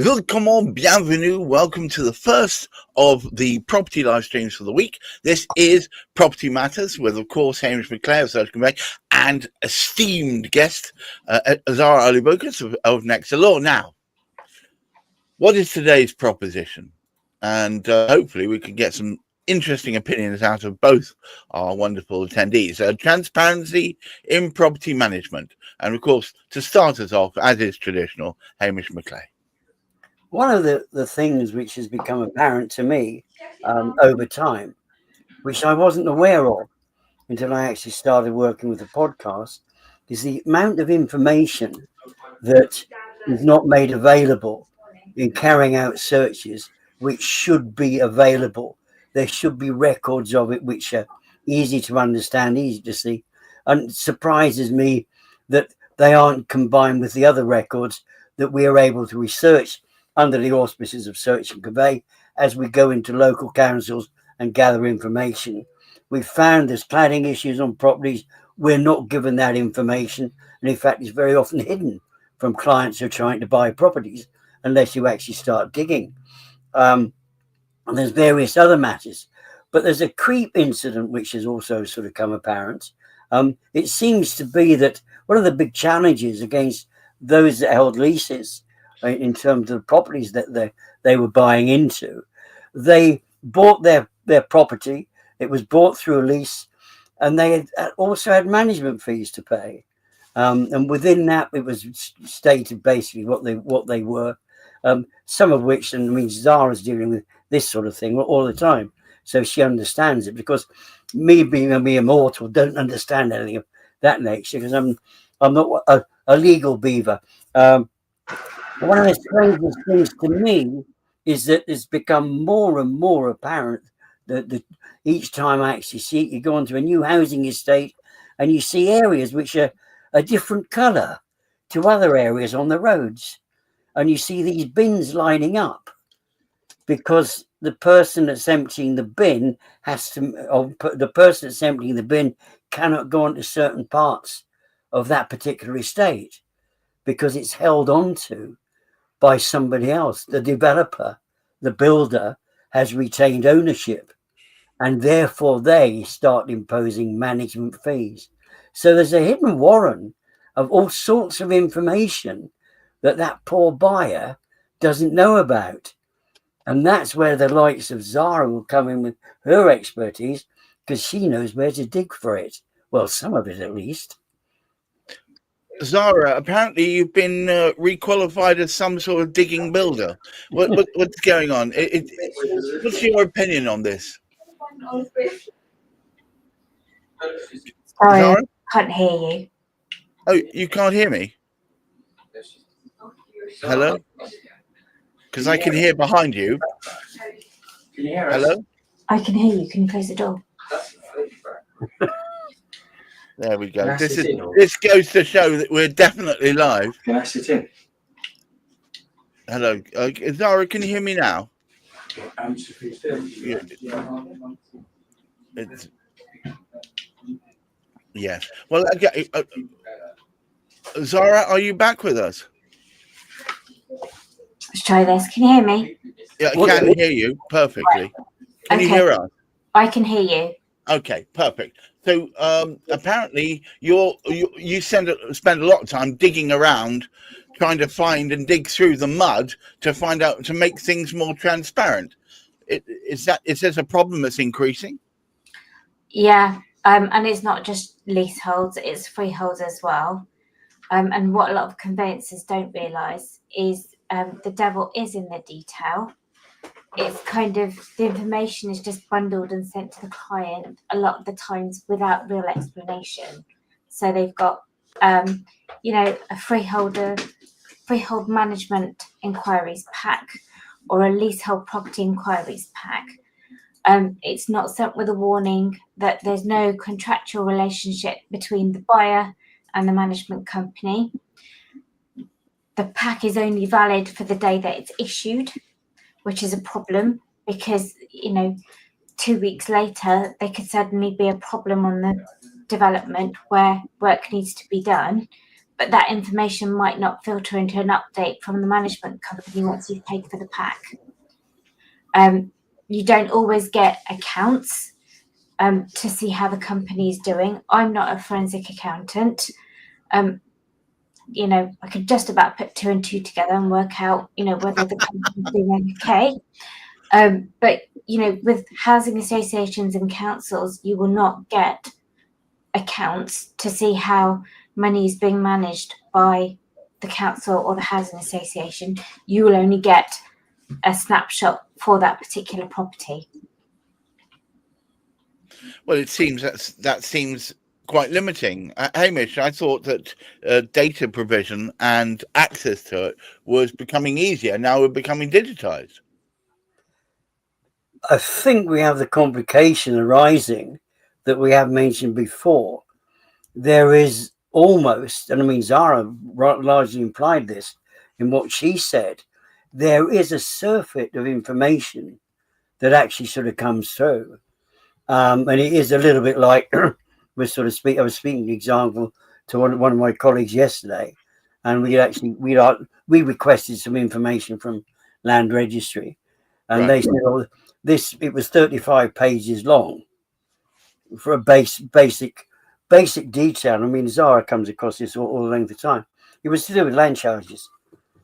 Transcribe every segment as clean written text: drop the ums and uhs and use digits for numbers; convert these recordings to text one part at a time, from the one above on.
Willkommen, bienvenue, welcome to the first of the property live streams for the week. This is Property Matters with, of course, Hamish McClare of Search Convey and esteemed guest, Zara Alibokas of Next to Law. Now, what is today's proposition? And hopefully we can get some interesting opinions out of both our wonderful attendees. Transparency in property management. And, of course, to start us off, as is traditional, Hamish McClare. One of the things which has become apparent to me over time, which I wasn't aware of until I actually started working with the podcast, is the amount of information that is not made available in carrying out searches, which should be available. There should be records of it which are easy to understand, easy to see. And it surprises me that they aren't combined with the other records that we are able to research under the auspices of Search and Convey as we go into local councils and gather information. We've found there's cladding issues on properties. We're not given that information. And in fact, it's very often hidden from clients who are trying to buy properties unless you actually start digging. And there's various other matters. But there's a creep incident which has also sort of come apparent. It seems to be that one of the big challenges against those that held leases in terms of the properties that they were buying into, they bought their property. It was bought through a lease, and they also had management fees to pay. And within that, it was stated basically what they were. Some of which, and I mean, Zara's dealing with this sort of thing all the time, so she understands it. Because me being a mere mortal, don't understand anything of that nature because I'm not a legal beaver. One of the strangest things to me is that it's become more and more apparent that each time I actually see it, you go onto a new housing estate and you see areas which are a different colour to other areas on the roads. And you see these bins lining up because the person that's emptying the bin cannot go onto certain parts of that particular estate because it's held onto by somebody else. The developer, the builder, has retained ownership, and therefore they start imposing management fees. So there's a hidden warren of all sorts of information that poor buyer doesn't know about. And that's where the likes of Zara will come in with her expertise, because she knows where to dig for it. Well, some of it at least. Zara, apparently you've been requalified as some sort of digging builder. What's going on? What's your opinion on this? Sorry, Zara? Can't hear you. Oh, you can't hear me? Hello? Because I can hear behind you. Can you hear us? Hello? I can hear you. Can you close the door? There we go. This goes to show that we're definitely live. Can I sit in? Hello, Zara. Can you hear me now? Yes. Well, okay. Zara, are you back with us? Let's try this. Can you hear me? Yeah, I can hear you perfectly. Can you hear us? I can hear you. Okay, perfect. So apparently you spend a lot of time digging around, trying to find and dig through the mud to find out, to make things more transparent. Is this a problem that's increasing? Yeah, and it's not just leaseholds; it's freeholds as well. And what a lot of conveyancers don't realise is the devil is in the detail. It's kind of, the information is just bundled and sent to the client a lot of the times without real explanation. So they've got, a freehold management inquiries pack or a leasehold property inquiries pack. It's not sent with a warning that there's no contractual relationship between the buyer and the management company. The pack is only valid for the day that it's issued, which is a problem because, 2 weeks later, there could suddenly be a problem on the development where work needs to be done, but that information might not filter into an update from the management company once you've paid for the pack. You don't always get accounts to see how the company is doing. I'm not a forensic accountant. I could just about put 2 and 2 together and work out, whether the company's doing okay. But, with housing associations and councils, you will not get accounts to see how money is being managed by the council or the housing association. You will only get a snapshot for that particular property. Well, it seems that seems quite limiting. Hamish, I thought that data provision and access to it was becoming easier. Now we're becoming digitized. I think we have the complication arising that we have mentioned before. There is almost, and I mean, Zara largely implied this in what she said, there is a surfeit of information that actually sort of comes through. And it is a little bit like I was speaking an example to one of my colleagues yesterday, and we requested some information from Land Registry, and they said, "Oh, it was 35 pages long for a basic detail." I mean, Zara comes across this all the length of time. It was to do with land charges.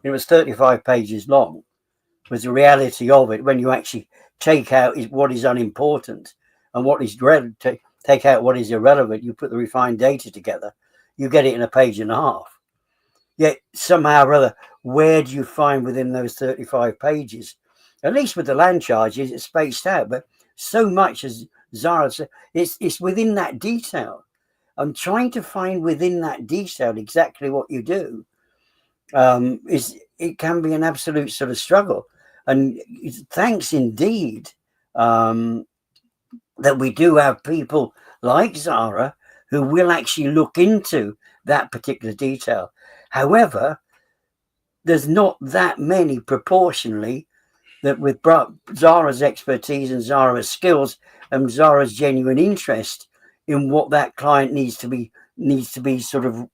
It was 35 pages long. Was the reality of it when you actually take out what is unimportant and what is take out what is irrelevant. You put the refined data together, you get it in a page and a half. Yet somehow or other, where do you find within those 35 pages? At least with the land charges, it's spaced out, but so much, as Zara said, it's within that detail. I'm trying to find within that detail exactly what you do. It can be an absolute sort of struggle. And thanks indeed that we do have people like Zara who will actually look into that particular detail. However, there's not that many proportionally that with Zara's expertise and Zara's skills and Zara's genuine interest in what that client needs to be sort of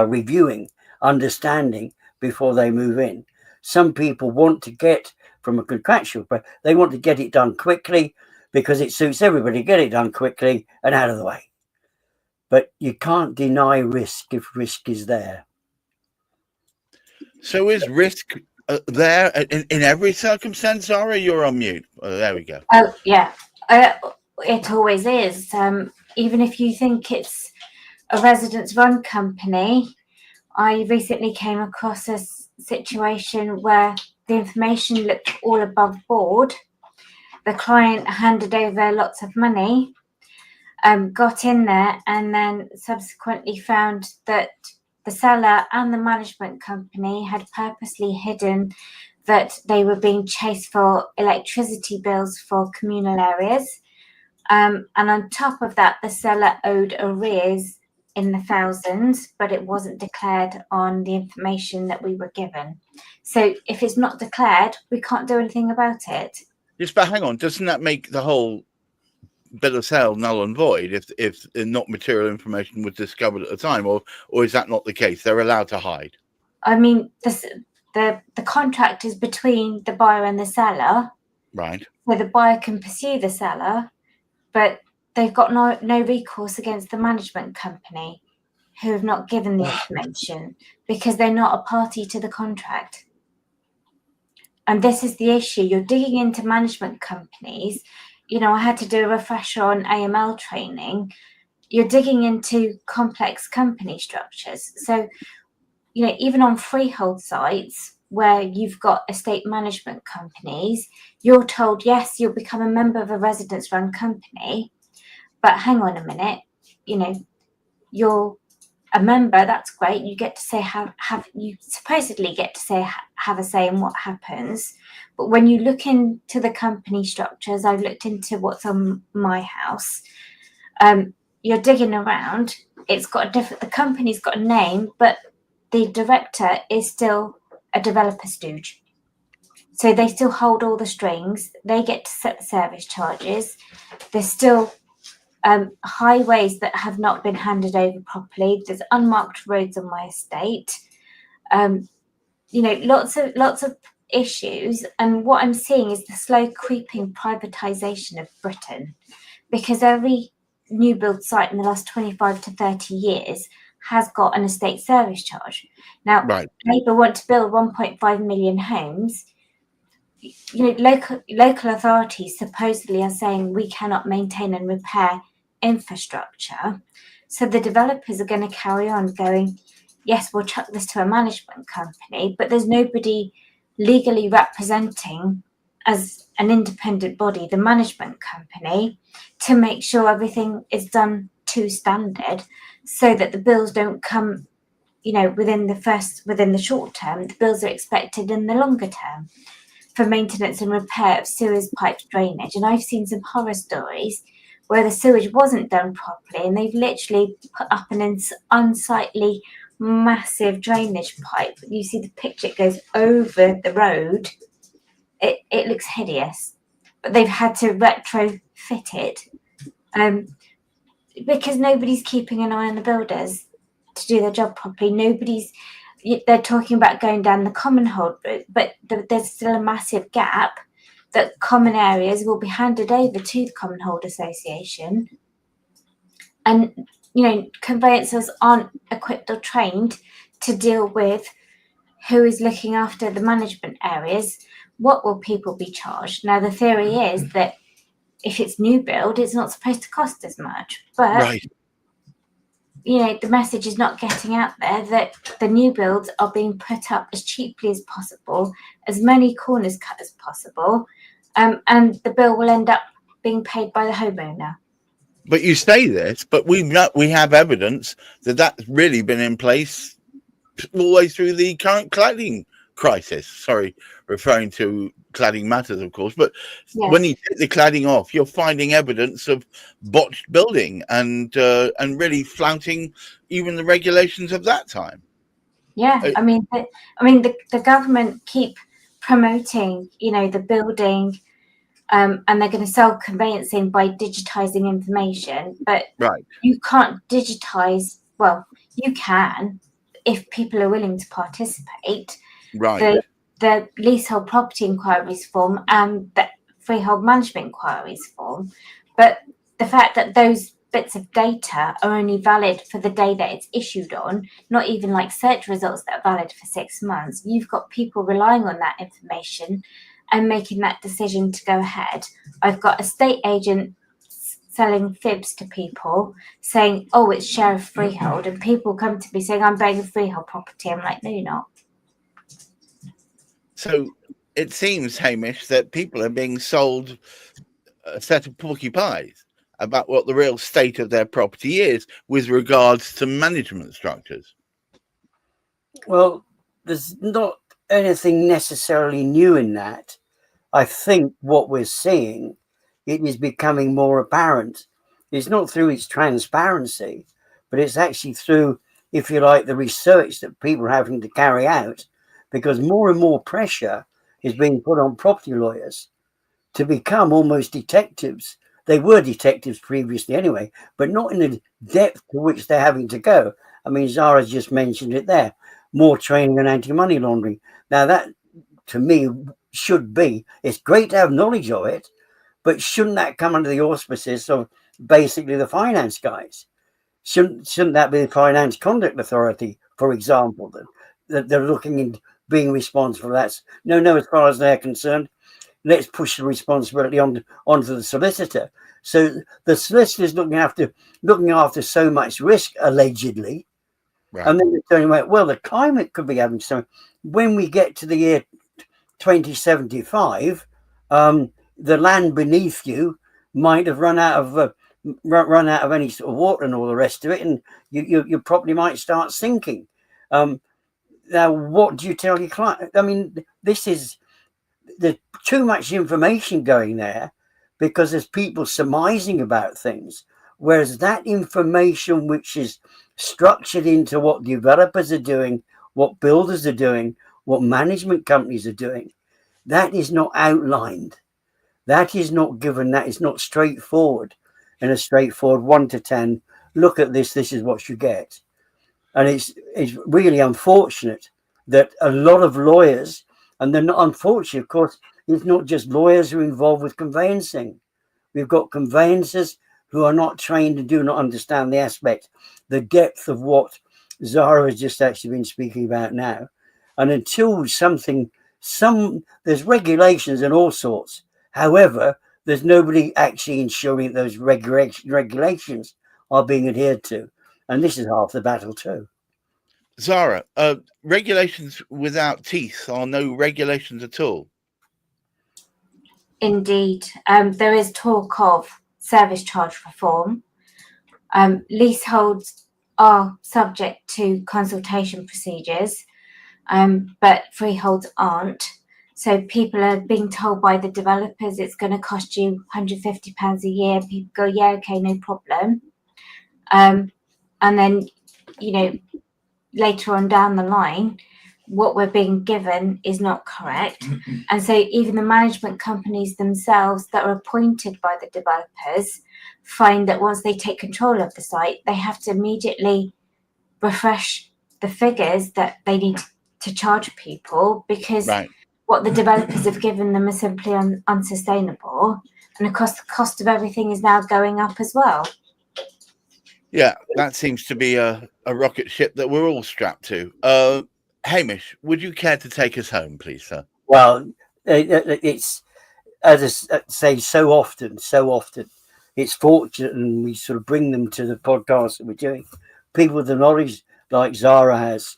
reviewing, understanding before they move in. Some people want to get from a contractual, but they want to get it done quickly because it suits everybody. Get it done quickly and out of the way. But you can't deny risk if risk is there. So is risk there in every circumstance, Zara? You're on mute. Oh, there we go. Oh, yeah. It always is. Even if you think it's a residence-run company, I recently came across a situation where the information looked all above board. The client handed over lots of money, got in there, and then subsequently found that the seller and the management company had purposely hidden that they were being chased for electricity bills for communal areas. And on top of that, the seller owed arrears in the thousands, but it wasn't declared on the information that we were given. So if it's not declared, we can't do anything about it. Yes, but hang on, doesn't that make the whole bill of sale null and void if not material information was discovered at the time, or is that not the case? They're allowed to hide. I mean, the contract is between the buyer and the seller, right? So the buyer can pursue the seller, but they've got no recourse against the management company who have not given the information because they're not a party to the contract. And this is the issue. You're digging into management companies. I had to do a refresher on AML training. You're digging into complex company structures. So, even on freehold sites where you've got estate management companies, you're told, yes, you'll become a member of a residence-run company, but hang on a minute, you're a member, that's great. You get to say you supposedly get to say have a say in what happens. But when you look into the company structures, I've looked into what's on my house. You're digging around. The company's got a name, but the director is still a developer stooge. So they still hold all the strings. They get to set the service charges. There's still highways that have not been handed over properly. There's unmarked roads on my estate. Lots of issues. And what I'm seeing is the slow creeping privatisation of Britain, because every new build site in the last 25 to 30 years has got an estate service charge. Now, Right. Labour want to build 1.5 million homes. Local authorities supposedly are saying we cannot maintain and repair infrastructure. So the developers are going to carry on going, yes, we'll chuck this to a management company, but there's nobody legally representing as an independent body, the management company, to make sure everything is done to standard so that the bills don't come, within the short term. The bills are expected in the longer term for maintenance and repair of sewers, pipes, drainage. And I've seen some horror stories where the sewage wasn't done properly and they've literally put up an unsightly massive drainage pipe. You see the picture, it goes over the road. It looks hideous, but they've had to retrofit it because nobody's keeping an eye on the builders to do their job properly. They're talking about going down the common hold route, but there's still a massive gap that common areas will be handed over to the Common Hold Association. And, conveyancers aren't equipped or trained to deal with who is looking after the management areas. What will people be charged? Now, the theory is that if it's new build, it's not supposed to cost as much. But Right. the message is not getting out there that the new builds are being put up as cheaply as possible, as many corners cut as possible, and the bill will end up being paid by the homeowner. But you say this, but we have evidence that that's really been in place all the way through the current cladding crisis. Sorry, referring to cladding matters, of course. But Yes. when you take the cladding off, you're finding evidence of botched building and really flouting even the regulations of that time. Yeah, the government keep promoting, the building, and they're going to sell conveyancing by digitizing information, but Right. you can't digitize. Well, you can if people are willing to participate. Right. The leasehold property inquiries form and the freehold management inquiries form, but the fact that those bits of data are only valid for the day that it's issued on, not even like search results that are valid for 6 months. You've got people relying on that information and making that decision to go ahead. I've got estate agents selling fibs to people saying, oh, it's share of freehold, and people come to me saying, I'm buying a freehold property. I'm like, no, you're not. So it seems, Hamish, that people are being sold a set of porky pies about what the real state of their property is with regards to management structures. Well, there's not anything necessarily new in that. I think what we're seeing, it is becoming more apparent. It's not through its transparency, but it's actually through, if you like, the research that people are having to carry out, because more and more pressure is being put on property lawyers to become almost detectives. They were detectives previously anyway, but not in the depth to which they're having to go. I mean, Zara's just mentioned it there. More training on anti-money laundering. Now that, to me, should be, it's great to have knowledge of it, but shouldn't that come under the auspices of basically the finance guys? Shouldn't that be the Finance Conduct Authority, for example, that they're looking into being responsible for that? No, as far as they're concerned, let's push the responsibility onto the solicitor. So the solicitor is looking after so much risk, allegedly. Right. And then they're telling you, well, the climate could be having some. When we get to the year 2075, the land beneath you might have run out of any sort of water and all the rest of it, and your property might start sinking. Now, what do you tell your client? I mean, there's too much information going there because there's people surmising about things, whereas that information which is structured into what developers are doing, what builders are doing, what management companies are doing, that is not outlined. That is not given. That is not straightforward. in a straightforward 1 to 10. Look at this. This is what you get. And it's really unfortunate that a lot of lawyers, and they're not unfortunate, of course, it's not just lawyers who are involved with conveyancing. We've got conveyancers who are not trained and do not understand the aspect, the depth of what Zara has just actually been speaking about now. And until there's regulations and all sorts. However, there's nobody actually ensuring those regulations are being adhered to. And this is half the battle too. Zara, regulations without teeth are no regulations at all. Indeed. There is talk of service charge reform. Leaseholds are subject to consultation procedures, but freeholds aren't. So people are being told by the developers it's going to cost you £150 a year. People go, yeah, okay, no problem. And then, later on down the line, what we're being given is not correct. And so even the management companies themselves that are appointed by the developers find that once they take control of the site, they have to immediately refresh the figures that they need to charge people, because what the developers have given them is simply unsustainable. And of course, the cost of everything is now going up as well. Yeah, that seems to be a rocket ship that we're all strapped to. Hamish, would you care to take us home, please, sir? Well, it's, as I say, so often, it's fortunate, and we sort of bring them to the podcast that we're doing. People with the knowledge like Zara has,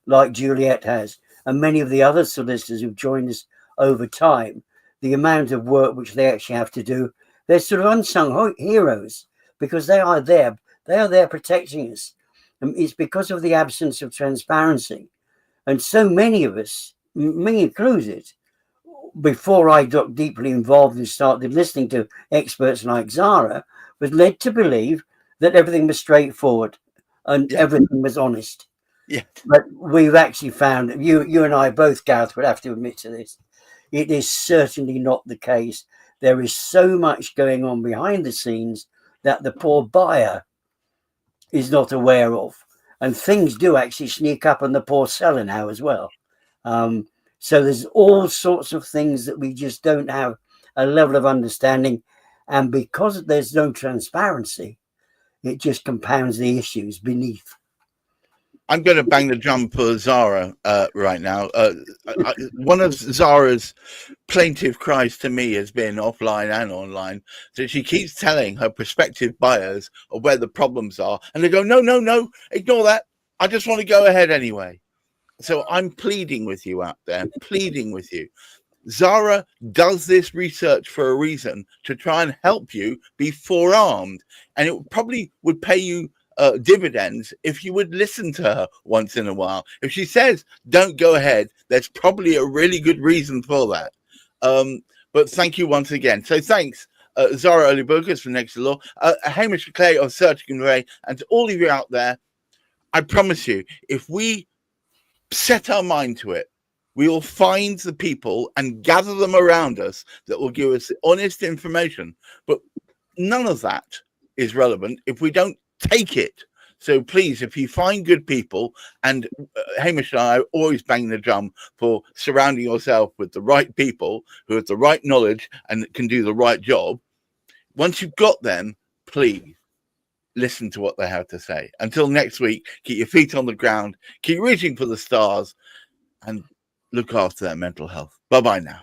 like Juliet has, and many of the other solicitors who've joined us over time, the amount of work which they actually have to do, they're sort of unsung heroes, because they are there protecting us. And it's because of the absence of transparency. And so many of us, me included, before I got deeply involved and started listening to experts like Zara, was led to believe that everything was straightforward and everything was honest. Yeah. But we've actually found, you and I both, Gareth, would have to admit to this, it is certainly not the case. There is so much going on behind the scenes that the poor buyer is not aware of. And things do actually sneak up on the poor seller now as well. So there's all sorts of things that we just don't have a level of understanding. And because there's no transparency, it just compounds the issues beneath. I'm going to bang the drum for Zara right now. One of Zara's plaintive cries to me has been offline and online that she keeps telling her prospective buyers of where the problems are, and they go, no, ignore that. I just want to go ahead anyway. So I'm pleading with you out there, pleading with you. Zara does this research for a reason, to try and help you be forearmed, and it probably would pay you dividends if you would listen to her once in a while. If she says don't go ahead, there's probably a really good reason for that. But thank you once again. So thanks, Zara Oliburgers from Next to Law, Hamish McClay of Search and Convey, and to all of you out there. I promise you, if we set our mind to it, we will find the people and gather them around us that will give us honest information. But none of that is relevant if we don't take it. So please, if you find good people, and Hamish and I always bang the drum for surrounding yourself with the right people who have the right knowledge and can do the right job. Once you've got them, please listen to what they have to say. Until next week, keep your feet on the ground, keep reaching for the stars, and look after their mental health. Bye-bye now.